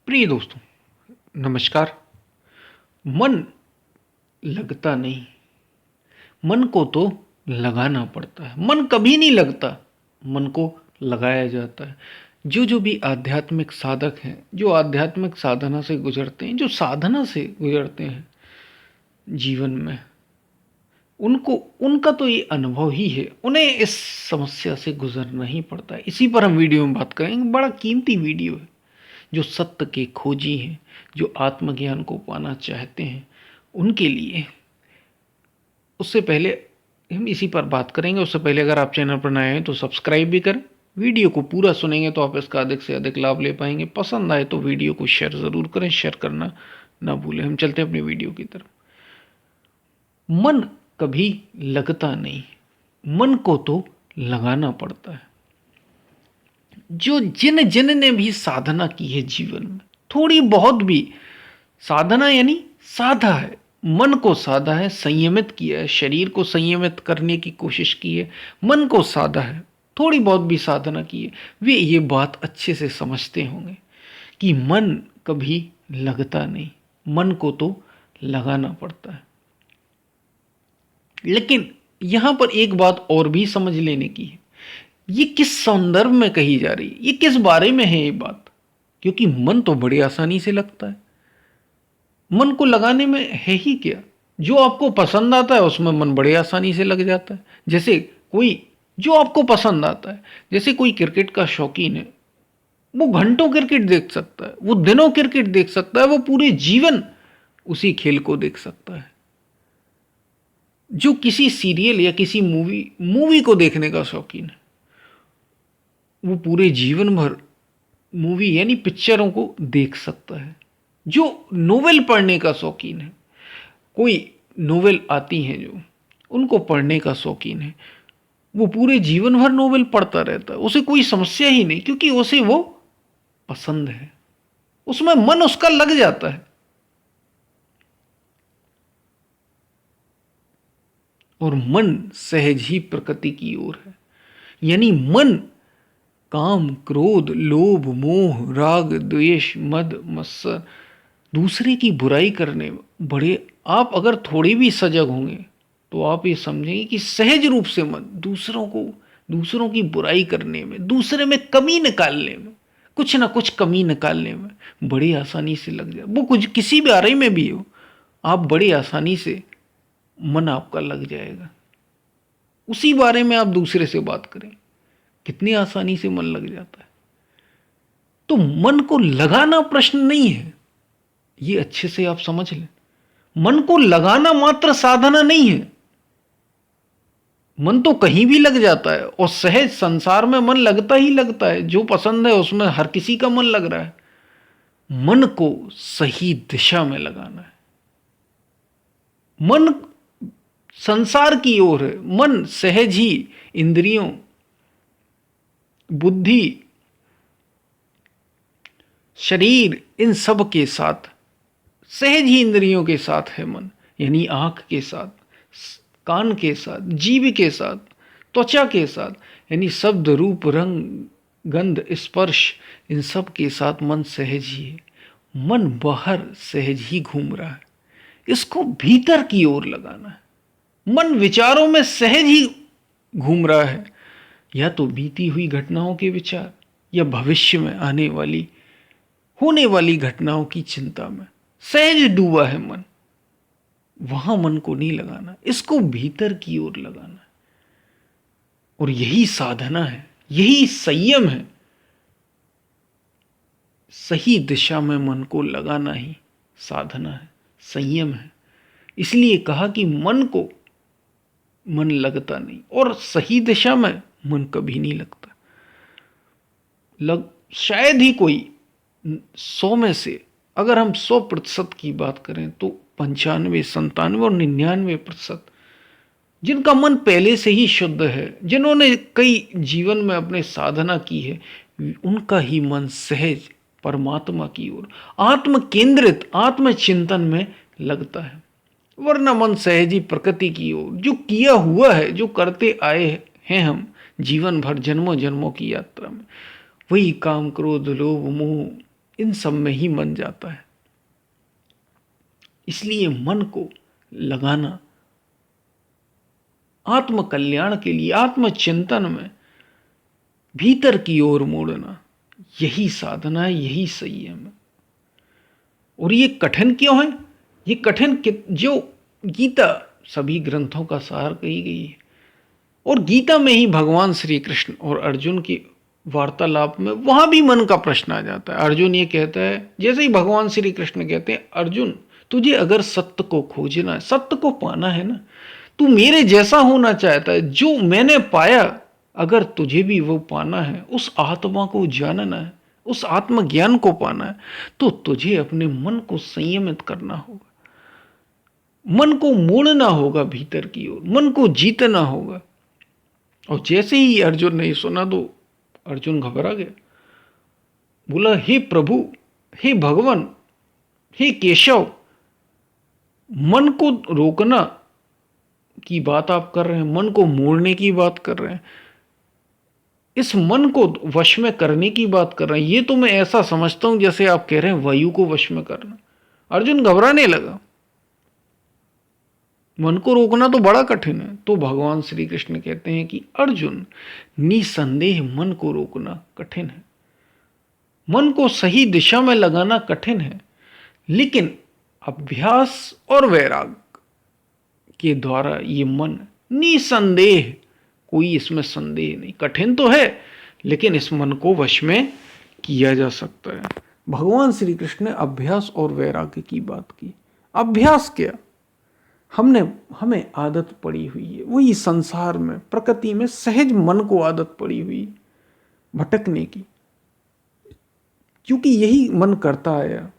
प्रिय दोस्तों, नमस्कार। मन लगता नहीं, मन को तो लगाना पड़ता है। मन कभी नहीं लगता, मन को लगाया जाता है। जो भी आध्यात्मिक साधक हैं, जो आध्यात्मिक साधना से गुजरते हैं, जो साधना से गुजरते हैं जीवन में, उनको उनका तो ये अनुभव ही है। उन्हें इस समस्या से गुजरना ही पड़ता है। इसी पर हम वीडियो में बात करेंगे। बड़ा कीमती वीडियो है। जो सत्य के खोजी हैं, जो आत्मज्ञान को पाना चाहते हैं, उनके लिए। उससे पहले हम इसी पर बात करेंगे। उससे पहले अगर आप चैनल पर नए हैं तो सब्सक्राइब भी करें। वीडियो को पूरा सुनेंगे तो आप इसका अधिक से अधिक लाभ ले पाएंगे। पसंद आए तो वीडियो को शेयर ज़रूर करें। शेयर करना ना भूलें। हम चलते हैं अपनी वीडियो की तरफ। मन कभी लगता नहीं, मन को तो लगाना पड़ता है। जो जिन ने भी साधना की है जीवन में, थोड़ी बहुत भी साधना यानी साधा है, मन को साधा है, संयमित किया है, शरीर को संयमित करने की कोशिश की है, मन को साधा है, थोड़ी बहुत भी साधना की है, वे ये बात अच्छे से समझते होंगे कि मन कभी लगता नहीं, मन को तो लगाना पड़ता है। लेकिन यहां पर एक बात और भी समझ लेने की है। ये किस संदर्भ में कही जा रही है, ये किस बारे में है ये बात? क्योंकि मन तो बड़ी आसानी से लगता है। मन को लगाने में है ही क्या? जो आपको पसंद आता है उसमें मन बड़े आसानी से लग जाता है। जैसे कोई, जो आपको पसंद आता है, जैसे कोई क्रिकेट का शौकीन है, वो घंटों क्रिकेट देख सकता है, वो दिनों क्रिकेट देख सकता है, वो पूरे जीवन उसी खेल को देख सकता है। जो किसी सीरियल या किसी मूवी को देखने का शौकीन है, वो पूरे जीवन भर मूवी यानी पिक्चरों को देख सकता है। जो नोवेल पढ़ने का शौकीन है, कोई नोवेल आती हैं जो, उनको पढ़ने का शौकीन है, वो पूरे जीवन भर नोवेल पढ़ता रहता है। उसे कोई समस्या ही नहीं, क्योंकि उसे वो पसंद है, उसमें मन उसका लग जाता है। और मन सहज ही प्रकृति की ओर है। यानी मन काम, क्रोध, लोभ, मोह, राग, द्वेष, मद, मत्सर, दूसरे की बुराई करने में बड़े, आप अगर थोड़े भी सजग होंगे तो आप ये समझेंगे कि सहज रूप से मन दूसरों की बुराई करने में, दूसरे में कमी निकालने में, कुछ ना कुछ कमी निकालने में बड़ी आसानी से लग जाए। वो कुछ किसी भी बारे में भी हो, आप बड़ी आसानी से मन आपका लग जाएगा। उसी बारे में आप दूसरे से बात करें, कितनी आसानी से मन लग जाता है। तो मन को लगाना प्रश्न नहीं है, ये अच्छे से आप समझ लें। मन को लगाना मात्र साधना नहीं है। मन तो कहीं भी लग जाता है, और सहज संसार में मन लगता ही लगता है। जो पसंद है उसमें हर किसी का मन लग रहा है। मन को सही दिशा में लगाना है। मन संसार की ओर है। मन सहज ही इंद्रियों, बुद्धि, शरीर, इन सब के साथ, सहज ही इंद्रियों के साथ है मन। यानी आंख के साथ, कान के साथ, जीभ के साथ, त्वचा के साथ, यानी शब्द, रूप, रंग, गंध, स्पर्श, इन सब के साथ मन सहज ही है। मन बाहर सहज ही घूम रहा है, इसको भीतर की ओर लगाना है। मन विचारों में सहज ही घूम रहा है, या तो बीती हुई घटनाओं के विचार, या भविष्य में आने वाली, होने वाली घटनाओं की चिंता में सहज डूबा है मन। वहां मन को नहीं लगाना, इसको भीतर की ओर लगाना है। और यही साधना है, यही संयम है। सही दिशा में मन को लगाना ही साधना है, संयम है। इसलिए कहा कि मन लगता नहीं, और सही दिशा में मन कभी नहीं लगता। शायद ही कोई 100 में से, अगर हम 100% की बात करें तो 95, 97 और 99% जिनका मन पहले से ही शुद्ध है, जिन्होंने कई जीवन में अपने साधना की है, उनका ही मन सहज परमात्मा की ओर, आत्म केंद्रित, आत्म चिंतन में लगता है। वरना मन सहज ही प्रकृति की ओर, जो किया हुआ है, जो करते आए हैं हम जीवन भर, जन्मों जन्मों की यात्रा में, वही काम, क्रोध, लोभ, मोह, इन सब में ही मन जाता है। इसलिए मन को लगाना आत्म कल्याण के लिए, आत्मचिंतन में भीतर की ओर मोड़ना, यही साधना है, यही संयम है। और ये कठिन क्यों है? ये कठिन जो गीता सभी ग्रंथों का सार कही गई है, और गीता में ही भगवान श्री कृष्ण और अर्जुन की वार्तालाप में वहां भी मन का प्रश्न आ जाता है। अर्जुन ये कहता है, जैसे ही भगवान श्री कृष्ण कहते हैं, अर्जुन तुझे अगर सत्य को खोजना है, सत्य को पाना है ना, तू मेरे जैसा होना चाहता है, जो मैंने पाया, अगर तुझे भी वो पाना है, उस आत्मा को जानना है, उस आत्मज्ञान को पाना है, तो तुझे अपने मन को संयमित करना होगा, मन को मोड़ना होगा भीतर की ओर, मन को जीतना होगा। और जैसे ही अर्जुन ने सुना तो अर्जुन घबरा गया, बोला, हे प्रभु, हे भगवान, हे केशव, मन को रोकना की बात आप कर रहे हैं, मन को मोड़ने की बात कर रहे हैं, इस मन को वश में करने की बात कर रहे हैं। ये तो मैं ऐसा समझता हूं जैसे आप कह रहे हैं वायु को वश में करना। अर्जुन घबराने लगा, मन को रोकना तो बड़ा कठिन है। तो भगवान श्री कृष्ण कहते हैं कि अर्जुन, निसंदेह मन को रोकना कठिन है, मन को सही दिशा में लगाना कठिन है, लेकिन अभ्यास और वैराग के द्वारा ये मन निसंदेह, कोई इसमें संदेह नहीं, कठिन तो है लेकिन इस मन को वश में किया जा सकता है। भगवान श्री कृष्ण ने अभ्यास और वैराग्य की बात की। अभ्यास क्या? हमें आदत पड़ी हुई है, वही संसार में, प्रकृति में सहज मन को आदत पड़ी हुई भटकने की, क्योंकि यही मन करता आया।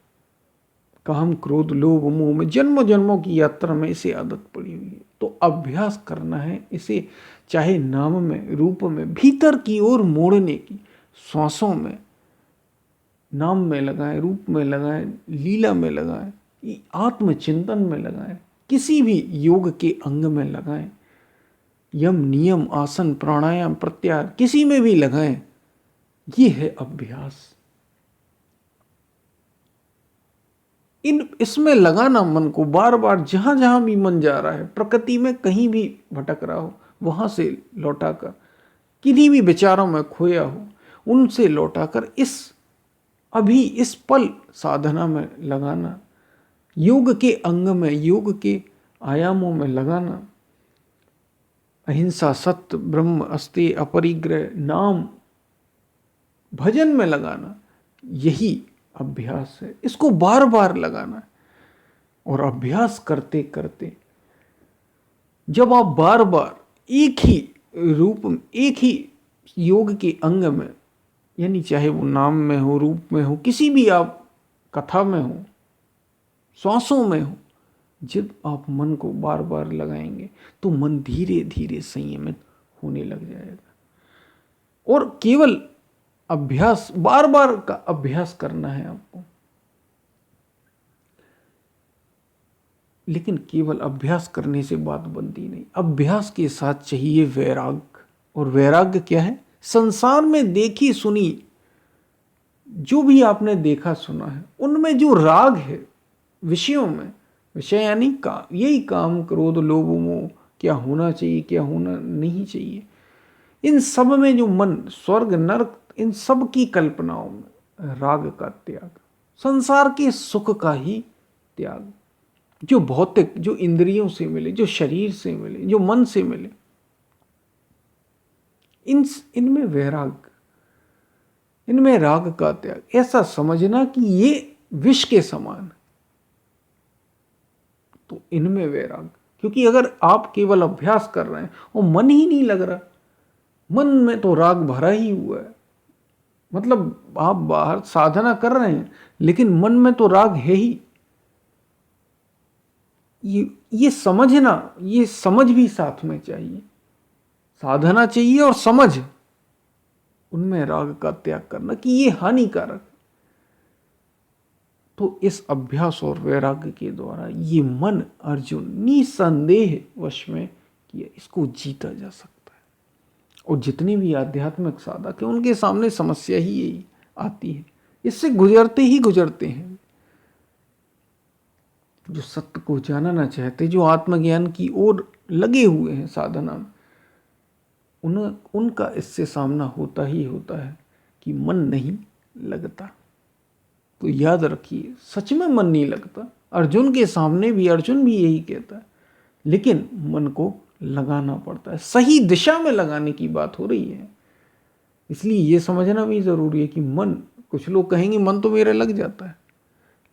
काम, क्रोध, लोभ, मोह में जन्मों जन्मों की यात्रा में इसे आदत पड़ी हुई है। तो अभ्यास करना है इसे, चाहे नाम में, रूप में, भीतर की ओर मोड़ने की। श्वासों में, नाम में लगाएं, रूप में लगाएं, लीला में लगाएं, आत्मचिंतन में लगाएं, किसी भी योग के अंग में लगाएं, यम, नियम, आसन, प्राणायाम, प्रत्याहार, किसी में भी लगाएं। ये है अभ्यास। इसमें लगाना मन को बार बार, जहां जहां भी मन जा रहा है, प्रकृति में कहीं भी भटक रहा हो, वहां से लौटाकर, किन्हीं भी विचारों में खोया हो, उनसे लौटाकर इस पल साधना में लगाना, योग के अंग में, योग के आयामों में लगाना। अहिंसा, सत्य, ब्रह्म, अस्तेय, अपरिग्रह, नाम, भजन में लगाना, यही अभ्यास है। इसको बार बार लगाना है। और अभ्यास करते करते जब आप बार बार एक ही रूप, एक ही योग के अंग में, यानी चाहे वो नाम में हो, रूप में हो, किसी भी आप कथा में हो, श्वासों में हो, जब आप मन को बार बार लगाएंगे तो मन धीरे धीरे संयमित होने लग जाएगा। और केवल अभ्यास, बार बार का अभ्यास करना है आपको, लेकिन केवल अभ्यास करने से बात बनती नहीं। अभ्यास के साथ चाहिए वैराग्य। और वैराग्य क्या है? संसार में देखी सुनी, जो भी आपने देखा सुना है, उनमें जो राग है विषयों में, विषय यानी यही काम, क्रोध, लोभ, मोह, क्या होना चाहिए, क्या होना नहीं चाहिए, इन सब में जो मन, स्वर्ग, नरक, इन सब की कल्पनाओं में राग का त्याग, संसार के सुख का ही त्याग, जो भौतिक, जो इंद्रियों से मिले, जो शरीर से मिले, जो मन से मिले, इनमें वैराग, इनमें राग का त्याग। ऐसा समझना कि ये विष के समान है, तो इनमें वैराग। क्योंकि अगर आप केवल अभ्यास कर रहे हैं और मन ही नहीं लग रहा, मन में तो राग भरा ही हुआ है, मतलब आप बाहर साधना कर रहे हैं लेकिन मन में तो राग है ही। ये समझना, ये समझ भी साथ में चाहिए। साधना चाहिए और समझ, उनमें राग का त्याग करना कि ये हानिकारक। तो इस अभ्यास और वैराग्य के द्वारा ये मन अर्जुन निसंदेह वश में किया, इसको जीता जा सकता है। और जितने भी आध्यात्मिक साधक हैं उनके सामने समस्या ही यही आती है, इससे गुजरते ही गुजरते हैं। जो सत्य को जानना चाहते, जो आत्मज्ञान की ओर लगे हुए हैं साधना में, उनका इससे सामना होता ही होता है कि मन नहीं लगता। तो याद रखिए, सच में मन नहीं लगता। अर्जुन के सामने भी अर्जुन भी यही कहता है, लेकिन मन को लगाना पड़ता है। सही दिशा में लगाने की बात हो रही है। इसलिए ये समझना भी जरूरी है कि मन, कुछ लोग कहेंगे मन तो मेरा लग जाता है,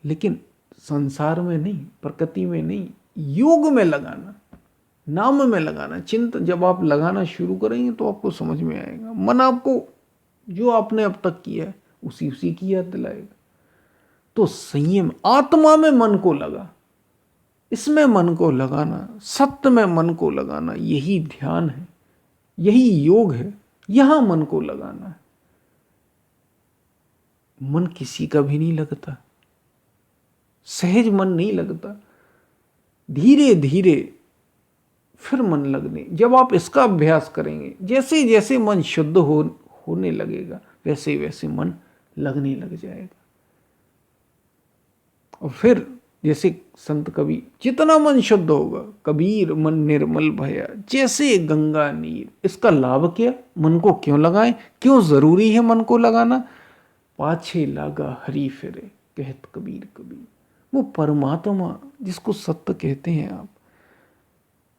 लेकिन संसार में नहीं, प्रकृति में नहीं, योग में लगाना, नाम में लगाना, चिंत जब आप लगाना शुरू करेंगे तो आपको समझ में आएगा। मन आपको जो आपने अब तक किया है उसी उसी की याद दिलाएगा। तो संयम, आत्मा में मन को लगा, इसमें मन को लगाना, सत्य में मन को लगाना, यही ध्यान है, यही योग है। यहां मन को लगाना है। मन किसी का भी नहीं लगता, सहज मन नहीं लगता। धीरे धीरे फिर मन लगने, जब आप इसका अभ्यास करेंगे, जैसे जैसे मन शुद्ध होने लगेगा, वैसे वैसे मन लगने लग जाएगा। और फिर जैसे संत कबीर, जितना मन शुद्ध होगा, कबीर मन निर्मल भया जैसे गंगा नीर। इसका लाभ क्या, मन को क्यों लगाएं, क्यों जरूरी है मन को लगाना? पाछे लागा हरि फिरे कहत कबीर कबीर। वो परमात्मा जिसको सत्य कहते हैं आप,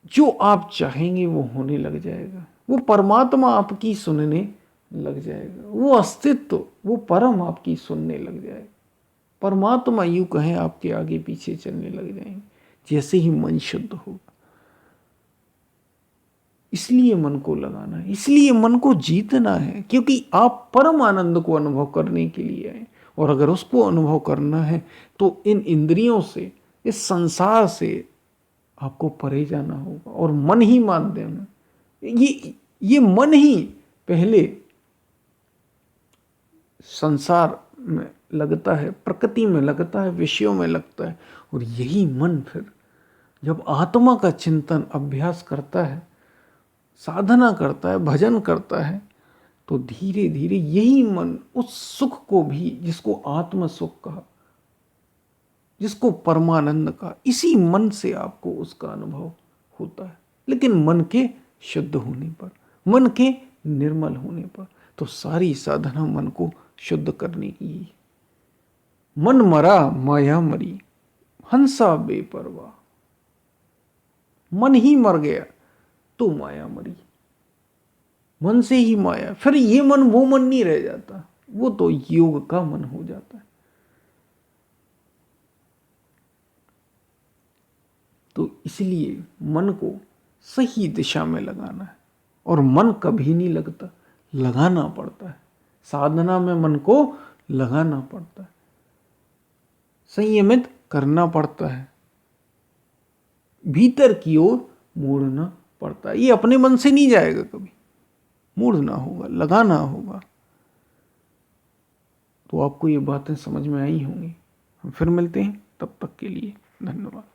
जो आप चाहेंगे वो होने लग जाएगा। वो परमात्मा आपकी सुनने लग जाएगा। वो अस्तित्व, वो परम आपकी सुनने लग जाएगा। परमात्मा यूं कहें आपके आगे पीछे चलने लग जाएंगे, जैसे ही मन शुद्ध होगा। इसलिए मन को लगाना है, इसलिए मन को जीतना है, क्योंकि आप परम आनंद को अनुभव करने के लिए आए। और अगर उसको अनुभव करना है तो इन इंद्रियों से, इस संसार से आपको परे जाना होगा और मन ही माध्यम है। ये मन ही पहले संसार में लगता है, प्रकृति में लगता है, विषयों में लगता है। और यही मन फिर जब आत्मा का चिंतन अभ्यास करता है, साधना करता है, भजन करता है, तो धीरे धीरे यही मन उस सुख को भी, जिसको आत्म सुख कहा, जिसको परमानंद कहा, इसी मन से आपको उसका अनुभव होता है। लेकिन मन के शुद्ध होने पर, मन के निर्मल होने पर, तो सारी साधना मन को शुद्ध करने की ही। मन मरा माया मरी हंसा बेपरवाह। मन ही मर गया तो माया मरी। मन से ही माया, फिर ये मन वो मन नहीं रह जाता, वो तो योग का मन हो जाता है। तो इसलिए मन को सही दिशा में लगाना है। और मन कभी नहीं लगता, लगाना पड़ता है। साधना में मन को लगाना पड़ता है, संयमित करना पड़ता है, भीतर की ओर मोड़ना पड़ता है। ये अपने मन से नहीं जाएगा, कभी मोड़ना होगा, लगाना होगा। तो आपको ये बातें समझ में आई होंगी। हम फिर मिलते हैं, तब तक के लिए धन्यवाद।